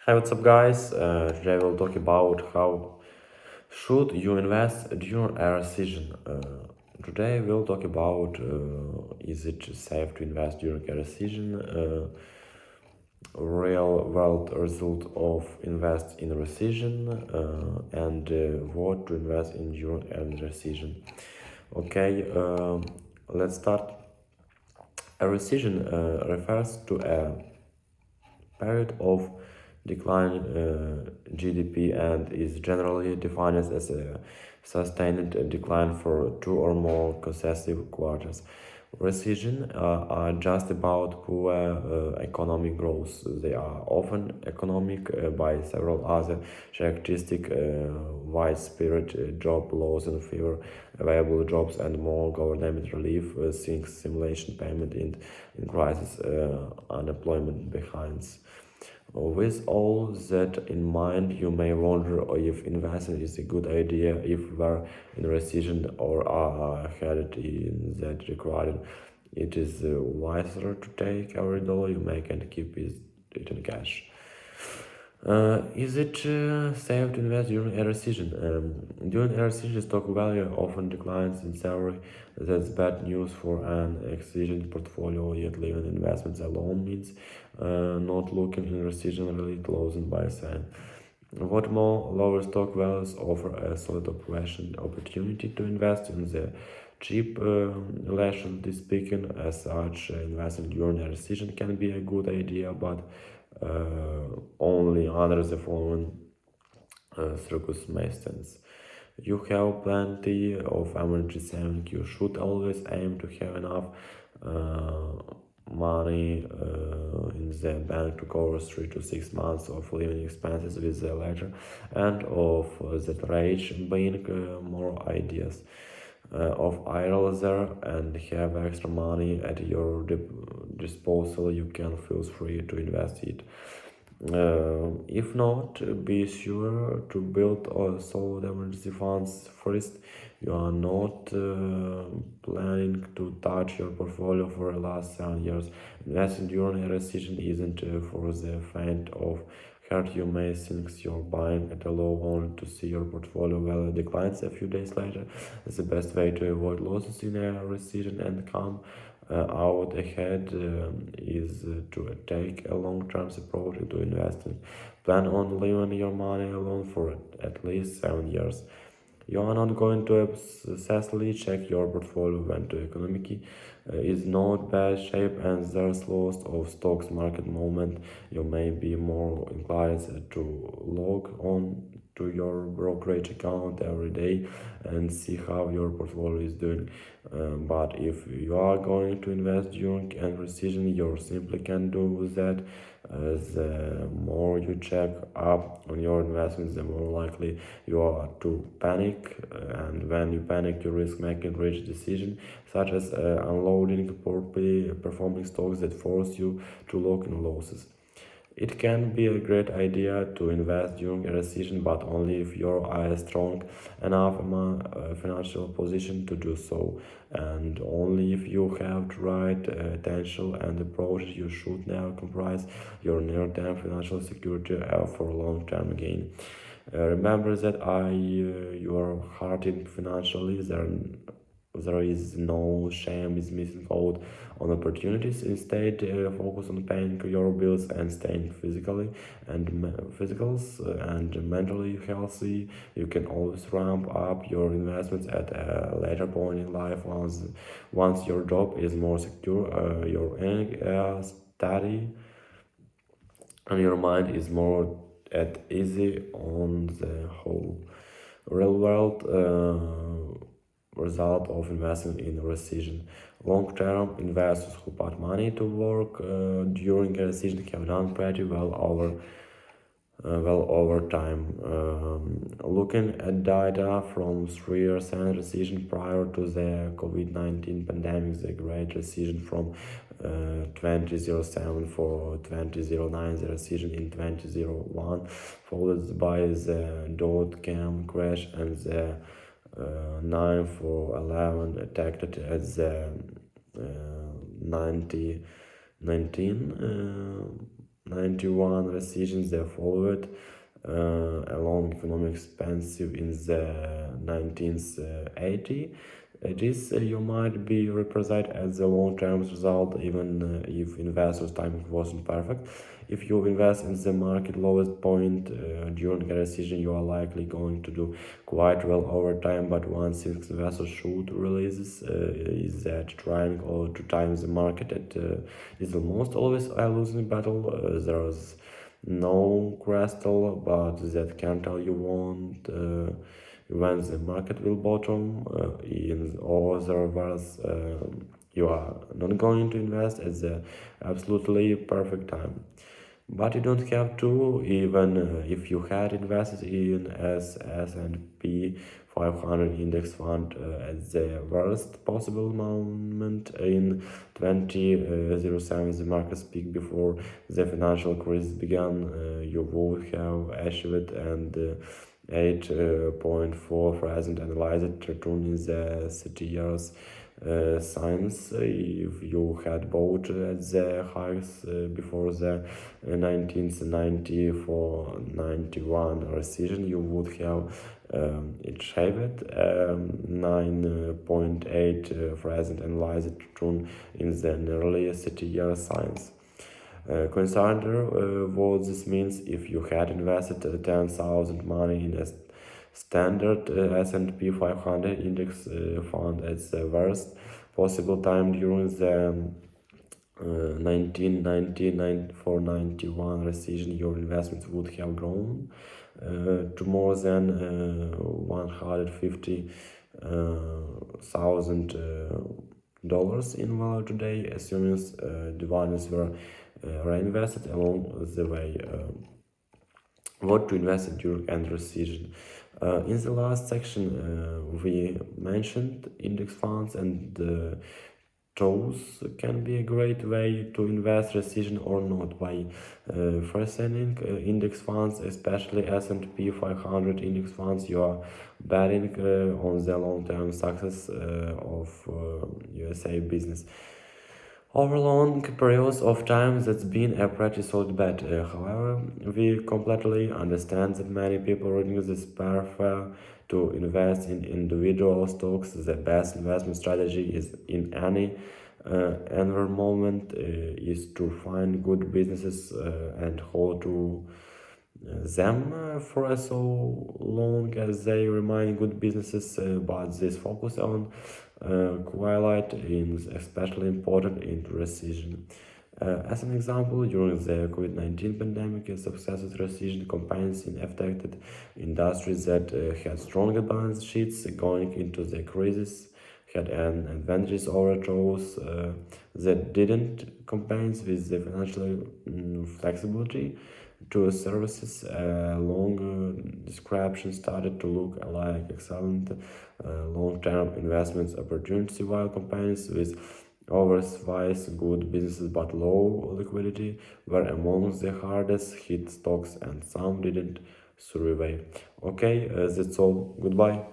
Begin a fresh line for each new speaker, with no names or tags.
Hey, what's up, guys? Today we'll talk about how should you invest during a recession. Today we'll talk about is it safe to invest during a recession, real world result of invest in a recession, and what to invest in during a recession. Okay, let's start. A recession refers to a period of decline GDP and is generally defined as a sustained decline for two or more consecutive quarters. Recession are just about poor economic growth. They are often economic by several other characteristics, widespread job loss and fewer available jobs and more government relief, sinks simulation payment in crisis, unemployment behind. With all that in mind, you may wonder if investing is a good idea if we're in a recession or are headed in that regard. It is wiser to take every dollar you make and keep it in cash. Is it safe to invest during a recession? During a recession, stock value often declines in salary. That's bad news for an existing portfolio, yet leaving investments alone means not looking in recession really closing by a sign. What more, lower stock values offer a solid operation opportunity to invest in the cheap, relatively speaking. As such, investing during a recession can be a good idea, but only under the following circumstances. You have plenty of emergency savings. You should always aim to have enough money in the bank to cover 3 to 6 months of living expenses, with the latter end of that range being more ideas of idle there and have extra money at your disposal. You can feel free to invest it. If not, be sure to build a solid emergency funds first. You are not planning to touch your portfolio for the last 7 years. Investing during a recession isn't for the faint of heart. You may think you're buying at a low only to see your portfolio value declines a few days later. It's the best way to avoid losses in a recession and come out ahead is to take a long-term approach to investing. Plan on leaving your money alone for at least 7 years. You are not going to obsessively check your portfolio when the economy is not bad shape and there's loss of stocks market moment. You may be more inclined to log on to your brokerage account every day and see how your portfolio is doing. But if you are going to invest during a recession, you simply can't do that. The more you check up on your investments, the more likely you are to panic. And when you panic, you risk making rich decisions, such as unloading poorly performing stocks that force you to lock in losses. It can be a great idea to invest during a recession, but only if you are a strong enough financial position to do so, and only if you have the right attention and approach. You should never compromise your near-term financial security for long-term gain. Remember that you are hurting financially. There is no shame in missing out on opportunities. Instead, focus on paying your bills and staying physicals and mentally healthy. You can always ramp up your investments at a later point in life once your job is more secure, your earning steady, and your mind is more at easy on the whole. Real world result of investing in a recession. Long-term investors who put money to work during a recession have done pretty well over time. Looking at data from 3 years and recession prior to the COVID-19 pandemic, the Great Recession from 2007 for 2009, the recession in 2001, followed by the dot-com crash and the 9 for 11 attacked at the 1919. 91 recessions that followed, along economic expansive in the 1980s. This you might be represented as a long-term result, even if investors' timing wasn't perfect. If you invest in the market lowest point during a recession, you are likely going to do quite well over time. But one thing investors should realize is that trying or to time the market is almost always a losing battle. There's no crystal, but that can tell you won't. When the market will bottom, in other words, you are not going to invest at the absolutely perfect time. But you don't have to, even if you had invested in S&P 500 index fund at the worst possible moment in 2007, the market peak before the financial crisis began, you would have achieved and 8.4% annualized return in the 30 years since if you had bought at the highs before the 1994-91 recession, you would have achieved 9.8% annualized return in the nearly 30 years since. Consider what this means if you had invested 10,000 money in a standard S&P 500 index fund at the worst possible time during the 1990-91 recession. Your investments would have grown to more than 150,000 dollars in value today, assuming dividends were reinvested along the way. What to invest in during and recession? In the last section, we mentioned index funds and those can be a great way to invest recession or not by first selling index funds, especially S&P 500 index funds. You are betting on the long-term success of USA business. Over long periods of time, that's been a pretty solid bet. However, we completely understand that many people reading this prefer to invest in individual stocks. The best investment strategy is in any environment is to find good businesses and hold to them for as so long as they remain good businesses, but this focus on quality is especially important in recession. As an example, during the COVID-19 pandemic, a successful recession companies in affected industries that had stronger balance sheets going into the crisis had an advantage over those that didn't. Companies with the financial flexibility to services, long description started to look like excellent long-term investments opportunity, while companies with otherwise good businesses but low liquidity were among the hardest hit stocks, and some didn't survive. Okay, that's all. Goodbye.